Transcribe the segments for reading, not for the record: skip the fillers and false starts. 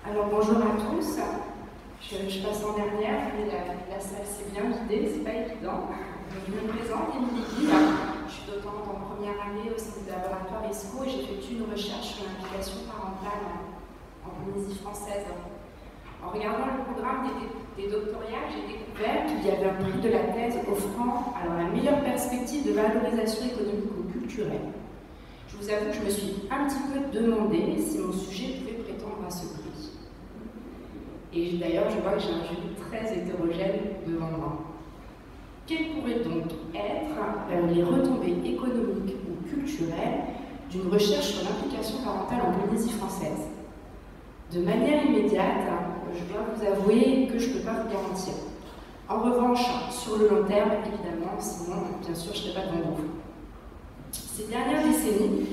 Alors bonjour à tous, je passe en dernière, mais la salle s'est bien vidée, c'est pas évident. Donc, je me présente, Émilie Guille, je suis doctorante en première année au sein du laboratoire ESCO et j'effectue une recherche sur l'implication parentale en Polynésie française. En regardant le programme des doctorats, j'ai découvert qu'il y avait un prix de la thèse offrant la meilleure perspective de valorisation économique ou culturelle. Je vous avoue que je me suis un petit peu demandé si mon sujet pouvait prétendre à ce prix. Et d'ailleurs, je vois que j'ai un jury très hétérogène devant moi. Quelles pourraient donc être les retombées économiques ou culturelles d'une recherche sur l'implication parentale en Polynésie française? De manière immédiate, je dois vous avouer que je ne peux pas vous garantir. En revanche, sur le long terme, évidemment, sinon, bien sûr, je ne serai pas devant vous. Ces dernières décennies,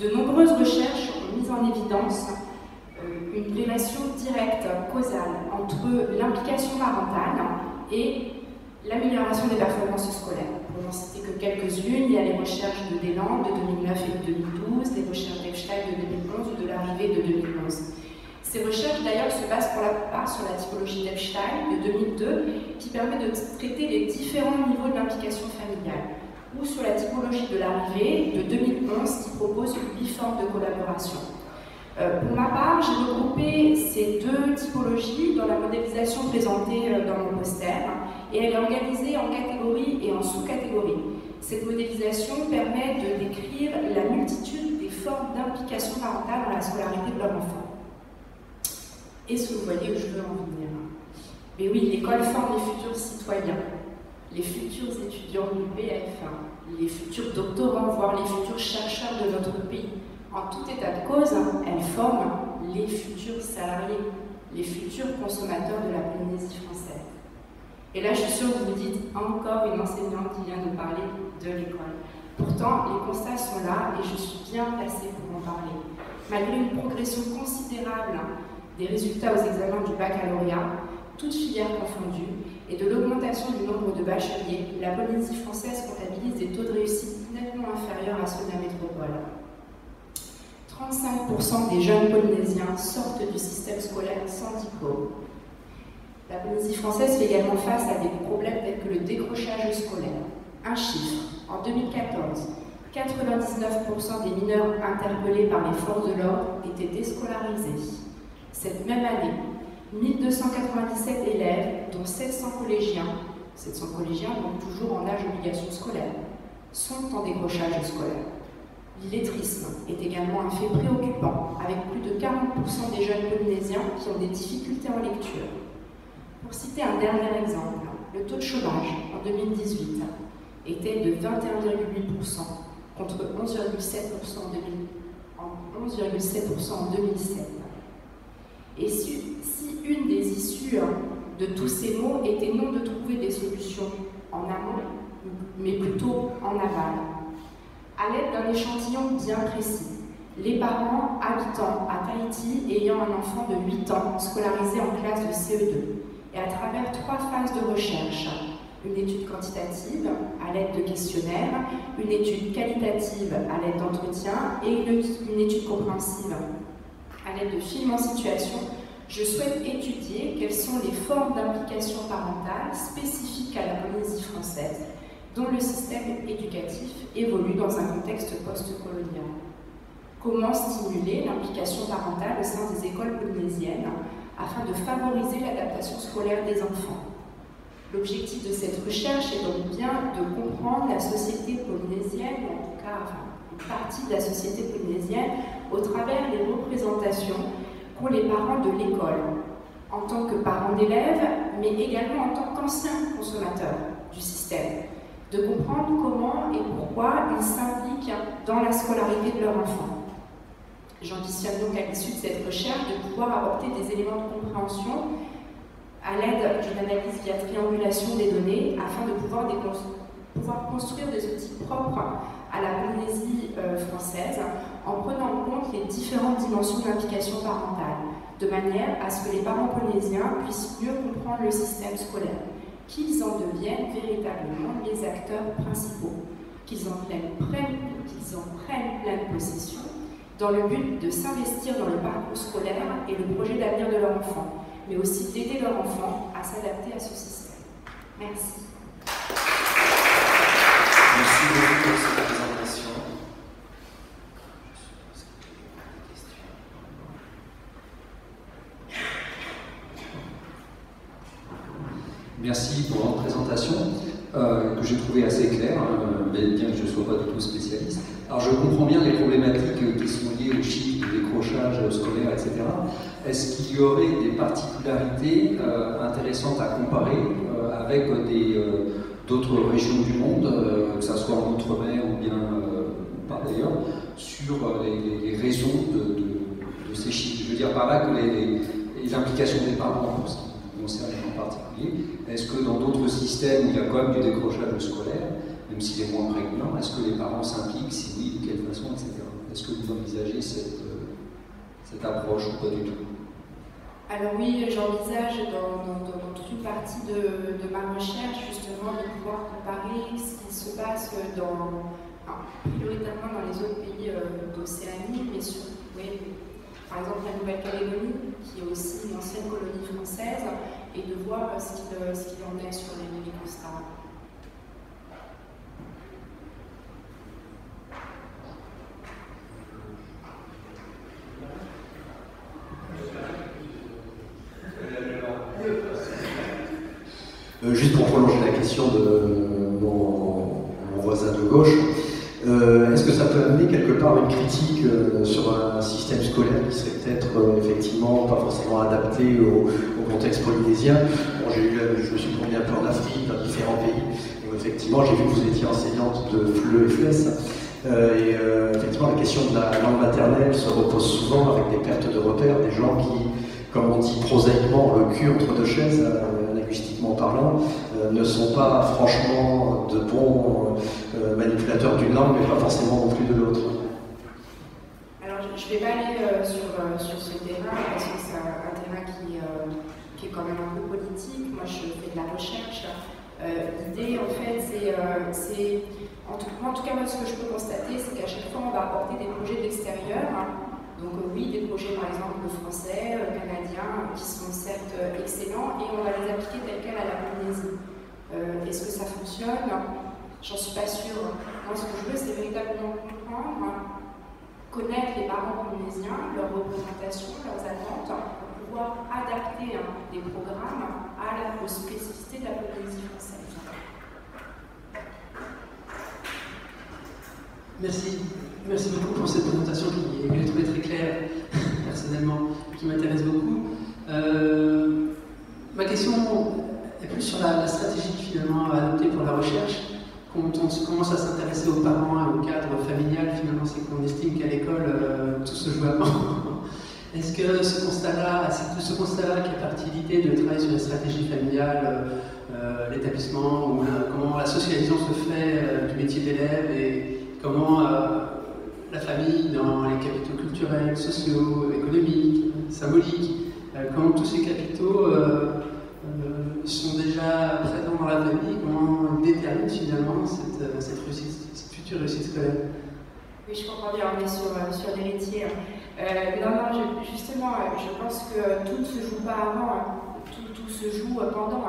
de nombreuses recherches ont mis en évidence une relation directe, causale, entre l'implication parentale et l'amélioration des performances scolaires. Pour n'en citer que quelques-unes, il y a les recherches de Deslandes de 2009 et de 2012, les recherches d'Epstein de 2011 ou de l'arrivée de 2011. Ces recherches d'ailleurs se basent pour la plupart sur la typologie d'Epstein de 2002 qui permet de traiter les différents niveaux de l'implication familiale, ou sur la typologie de l'arrivée de 2011 qui propose 8 formes de collaboration. Pour ma part, j'ai regroupé ces deux typologies dans la modélisation présentée dans mon poster et elle est organisée en catégories et en sous-catégories. Cette modélisation permet de décrire la multitude des formes d'implication parentale dans la scolarité de leur enfant. Est-ce que vous voyez où je veux en venir? Mais oui, l'école forme les futurs citoyens, les futurs étudiants du BF1, les futurs doctorants, voire les futurs chercheurs de notre pays. En tout état de cause, elle forme les futurs salariés, les futurs consommateurs de la Polynésie française. Et là, je suis sûre que vous vous dites encore une enseignante qui vient de parler de l'école. Pourtant, les constats sont là et je suis bien placée pour en parler. Malgré une progression considérable des résultats aux examens du baccalauréat, toutes filières confondues, et de l'augmentation du nombre de bacheliers, la Polynésie française comptabilise des taux de réussite nettement inférieurs à ceux de la métropole. 35% des jeunes Polynésiens sortent du système scolaire sans diplôme. La Polynésie française fait également face à des problèmes tels que le décrochage scolaire. Un chiffre, en 2014, 99% des mineurs interpellés par les forces de l'ordre étaient déscolarisés. Cette même année, 1297 élèves, dont 700 collégiens donc toujours en âge d'obligation scolaire, sont en décrochage scolaire. L'illettrisme est également un fait préoccupant, avec plus de 40% des jeunes polynésiens qui ont des difficultés en lecture. Pour citer un dernier exemple, le taux de chômage en 2018 était de 21,8% contre 11,7% en 2007. Et si une des issues de tous ces mots était non de trouver des solutions en amont, mais plutôt en aval, à l'aide d'un échantillon bien précis, les parents habitant à Tahiti ayant un enfant de 8 ans scolarisé en classe de CE2, et à travers 3 phases de recherche, une étude quantitative à l'aide de questionnaires, une étude qualitative à l'aide d'entretiens et une étude compréhensive à l'aide de films en situation, je souhaite étudier quelles sont les formes d'implication parentale spécifiques à la Polynésie française, dont le système éducatif évolue dans un contexte post-colonial. Comment stimuler l'implication parentale au sein des écoles polynésiennes afin de favoriser l'adaptation scolaire des enfants? L'objectif de cette recherche est donc bien de comprendre la société polynésienne, ou en tout cas une partie de la société polynésienne, au travers des représentations qu'ont les parents de l'école, en tant que parents d'élèves, mais également en tant qu'anciens consommateurs du système, de comprendre comment et pourquoi ils s'impliquent dans la scolarité de leur enfant. J'ambitionne donc à l'issue de cette recherche de pouvoir apporter des éléments de compréhension à l'aide d'une analyse via triangulation des données afin de pouvoir construire des outils propres à la Polynésie française en prenant en compte les différentes dimensions d'implication parentale, de manière à ce que les parents polynésiens puissent mieux comprendre le système scolaire, qu'ils en deviennent véritablement les acteurs principaux, qu'ils en prennent pleine possession dans le but de s'investir dans le parcours scolaire et le projet d'avenir de leur enfant, mais aussi d'aider leur enfant à s'adapter à ce système. Merci. Merci beaucoup pour cette présentation. Merci pour votre présentation, que j'ai trouvé assez claire, bien que je ne sois pas du tout spécialiste. Alors je comprends bien les problématiques qui sont liées aux chiffres de décrochage scolaire, etc. Est-ce qu'il y aurait des particularités intéressantes à comparer avec d'autres régions du monde, que ce soit en Outre-mer ou bien pas d'ailleurs, sur les raisons de ces chiffres? Je veux dire par là que les implications des parents pour ce qui concerne en particulier. Est-ce que dans d'autres systèmes où il y a quand même du décrochage scolaire, même s'il est moins prégnant, est-ce que les parents s'impliquent, si oui, de quelle façon, etc. Est-ce que vous envisagez cette approche ou pas du tout? Alors oui, j'envisage dans toute une partie de ma recherche justement de pouvoir comparer ce qui se passe prioritairement dans les autres pays d'Océanie, mais par exemple la Nouvelle-Calédonie, qui est aussi une ancienne colonie française, et de voir ce qu'il en est sur les constats. Juste pour prolonger la question de mon voisin de gauche, est-ce que ça peut amener quelque part une critique sur un système scolaire qui serait peut-être effectivement pas forcément adapté au contexte polynésien? Bon, je me suis promené un peu en Afrique, dans différents pays, et effectivement j'ai vu que vous étiez enseignante de FLE et FLES, effectivement la question de la langue maternelle se repose souvent avec des pertes de repères, des gens qui, comme on dit prosaïquement, ont le cul entre deux chaises, linguistiquement parlant, ne sont pas franchement de bons manipulateurs d'une langue, mais pas forcément non plus de l'autre. Alors je ne vais pas aller sur ce terrain, parce que c'est un terrain qui est quand même un peu politique. Moi je fais de la recherche. L'idée en fait c'est en tout cas moi ce que je peux constater, c'est qu'à chaque fois on va apporter des projets de l'extérieur. Donc oui, des projets par exemple français, canadiens, qui sont certes excellents, et on va les appliquer tels quels à la Polynésie. Est-ce que ça fonctionne? J'en suis pas sûre. Moi ce que je veux, c'est véritablement comprendre, connaître les parents polynésiens, leurs représentations, leurs attentes, pour pouvoir adapter des programmes aux spécificités de la Polynésie française. Merci beaucoup pour cette présentation qui est trouvée très claire, personnellement, qui m'intéresse beaucoup. Ma question est plus sur la stratégie finalement à adopter pour la recherche. Quand on commence à s'intéresser aux parents et au cadre familial, finalement, c'est qu'on estime qu'à l'école, tout se joue avant. Est-ce que ce constat-là, qui est partie l'idée de travailler sur la stratégie familiale, l'établissement, ou comment la socialisation se fait du métier d'élève et comment la famille, dans les capitaux culturels, sociaux, économiques, symboliques, comment tous ces capitaux sont déjà présents dans la famille, comment ils déterminent finalement cette future réussite scolaire? Oui, je comprends bien, on est sur l'héritier. Non, justement, je pense que tout ne se joue pas avant, tout se joue pendant.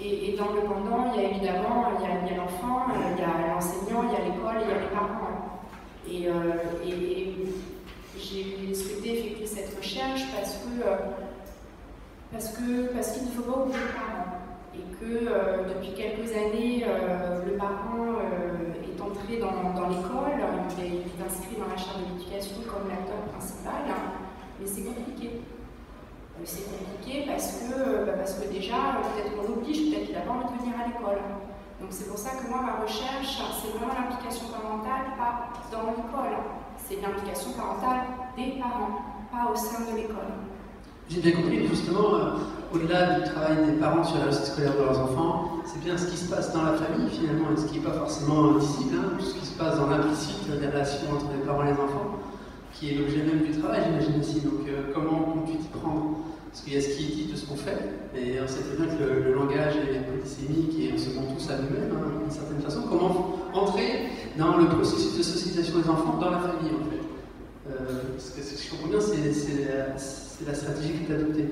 Et dans le pendant, il y a évidemment l'enfant, il y a l'enseignant, il y a l'école, il y a les parents. Et j'ai souhaité effectuer cette recherche parce qu'il ne faut pas oublier le parent. Et que depuis quelques années, le parent est entré dans l'école, il est inscrit dans la charte de l'éducation comme l'acteur principal, mais c'est compliqué. C'est compliqué parce que déjà, peut-être qu'on l'oblige, peut-être qu'il n'a pas envie de venir à l'école. Donc c'est pour ça que moi, ma recherche, c'est vraiment l'implication parentale, pas dans l'école. C'est l'implication parentale des parents, pas au sein de l'école. J'ai bien compris, justement, au-delà du travail des parents sur la réussite scolaire de leurs enfants, c'est bien ce qui se passe dans la famille, finalement, et ce qui n'est pas forcément visible, tout ce qui se passe dans l'implicite des relations entre les parents et les enfants, qui est l'objet même du travail, j'imagine aussi. Donc comment tu t'y prends? Parce qu'il y a ce qui est dit de ce qu'on fait, et on sait très bien que le langage est polysémique et on se ment tous à nous-mêmes, d'une certaine façon. Comment entrer dans le processus de socialisation des enfants dans la famille, en fait? Parce que ce que je comprends bien, c'est la stratégie qui est adoptée.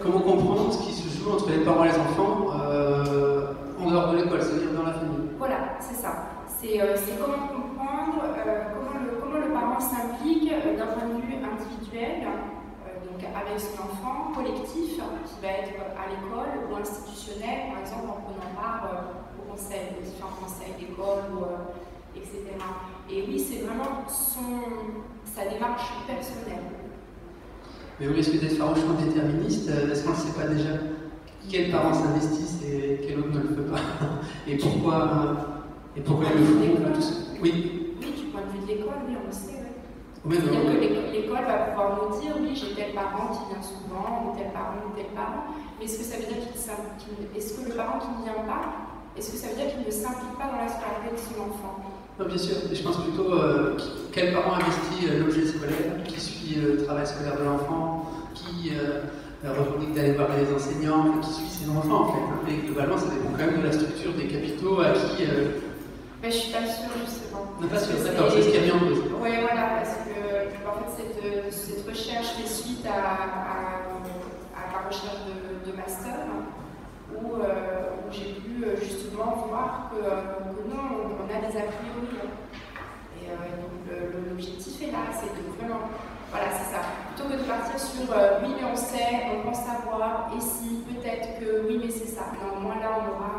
Comment comprendre ce qui se joue entre les parents et les enfants en dehors de l'école, c'est-à-dire dans la famille? Voilà, c'est ça. C'est comment comprendre comment le parent s'implique d'un point de vue individuel, donc avec son enfant, collectif, qui va être à l'école ou institutionnel, par exemple en prenant part aux différents conseils d'école, etc. Et oui, c'est vraiment sa démarche personnelle. Mais au risque d'être farouchement déterministe, est-ce qu'on ne sait pas déjà quels parents s'investissent et quel autre ne le fait pas? Et pourquoi ils le font tous? Oui. Oui, du point de vue de l'école, oui, on le sait. Oui. C'est-à-dire que l'école va pouvoir nous dire, oui, j'ai tel parent qui vient souvent, ou tel parent, mais est-ce que ça veut dire est-ce que le parent qui ne vient pas, est-ce que ça veut dire qu'il ne s'implique pas dans la scolarité de son enfant? Non, bien sûr, je pense plutôt quel parent investit l'objet scolaire, qui suit le travail scolaire de l'enfant, qui revendique d'aller voir les enseignants, qui suit ses enfants en fait. Hein. Et globalement, ça dépend quand même de la structure des capitaux à qui. Mais je suis pas sûre, justement. Non, pas sûre, d'accord, c'est ce qui a mis en cause. Oui, voilà, parce que en fait, cette recherche fait suite à ma recherche de master, où j'ai pu justement voir que non, on a des a priori. Et donc l'objectif est là, c'est de vraiment. Voilà, c'est ça. Plutôt que de partir sur oui, mais on sait, on pense savoir, et si, peut-être que oui, mais c'est ça. Non, au moins là, on aura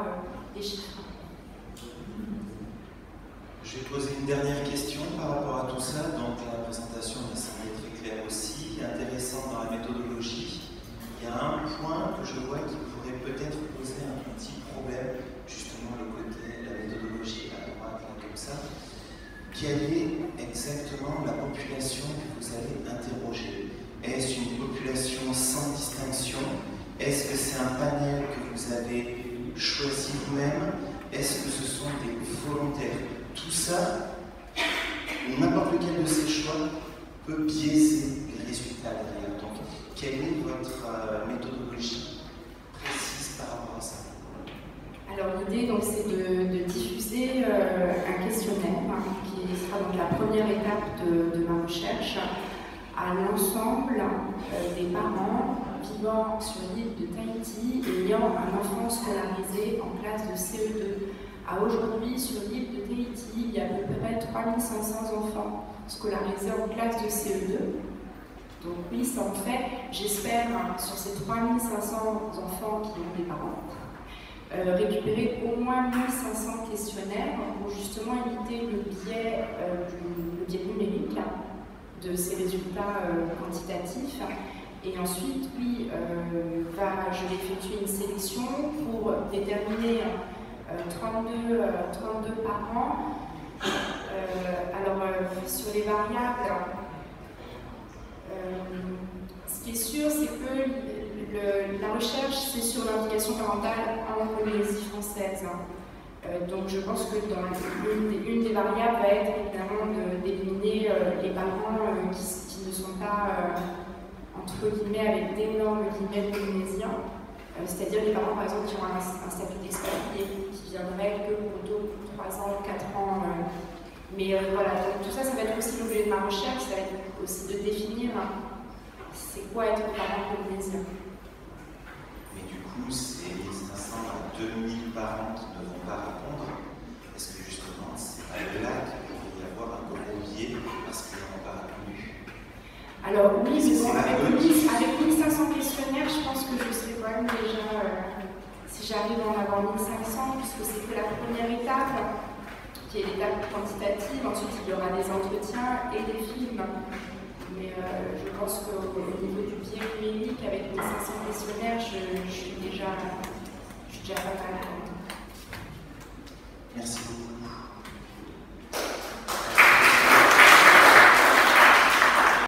des chiffres. Je vais poser une dernière question par rapport à tout ça. Donc la présentation m'a semblé très claire aussi, intéressante dans la méthodologie. Il y a un point que je vois qui pourrait peut-être poser un petit problème, justement le côté, la méthodologie à droite, là, comme ça. Quelle est exactement la population que vous allez interroger? Est-ce une population sans distinction? Est-ce que c'est un panel que vous avez choisi vous-même? Est-ce que ce sont des volontaires? Tout ça, n'importe lequel de ces choix peut biaiser les résultats derrière. Donc, quelle est votre méthodologie précise par rapport à ça? Alors l'idée, donc, c'est de diffuser un questionnaire qui sera donc la première étape de ma recherche à l'ensemble des parents vivant sur l'île de Tahiti et ayant un enfant scolarisé en classe de CE2. Aujourd'hui, sur l'île de Tahiti, il y a à peu près 3500 enfants scolarisés en classe de CE2. Donc oui, ça en fait, j'espère, sur ces 3500 enfants qui ont des parents, récupérer au moins 1500 questionnaires pour justement éviter le biais numérique de ces résultats quantitatifs. Et ensuite, oui, je vais effectuer une sélection pour déterminer 32 parents. Sur les variables, ce qui est sûr, c'est que la recherche, c'est sur l'implication parentale en Polynésie française. Donc je pense que une des variables va être évidemment d'éliminer les parents qui ne sont pas, entre guillemets, avec d'énormes guillemets polynésiens. C'est-à-dire les parents, par exemple, qui ont un statut d'expatrié, qui viendraient que pour 2, 3 ans, 4 ans. Mais voilà, donc tout ça, ça va être aussi l'objet de ma recherche, ça va être aussi de définir c'est quoi être parent polynésien. Mais du coup, ces 1500 à 2000 parents qui ne vont pas répondre, est-ce que justement, c'est pas là qu'il pourrait y avoir un gros biais parce qu'ils n'ont pas répondu? Alors oui, mais bon, avec 1500 questionnaires, je pense que je serai quand même déjà, si j'arrive à en avoir 1500, puisque c'est que la première étape, qui est l'étape quantitative. Ensuite, il y aura des entretiens et des films. Mais je pense qu'au niveau du biais numérique, avec 1500 questionnaires, je suis déjà pas mal.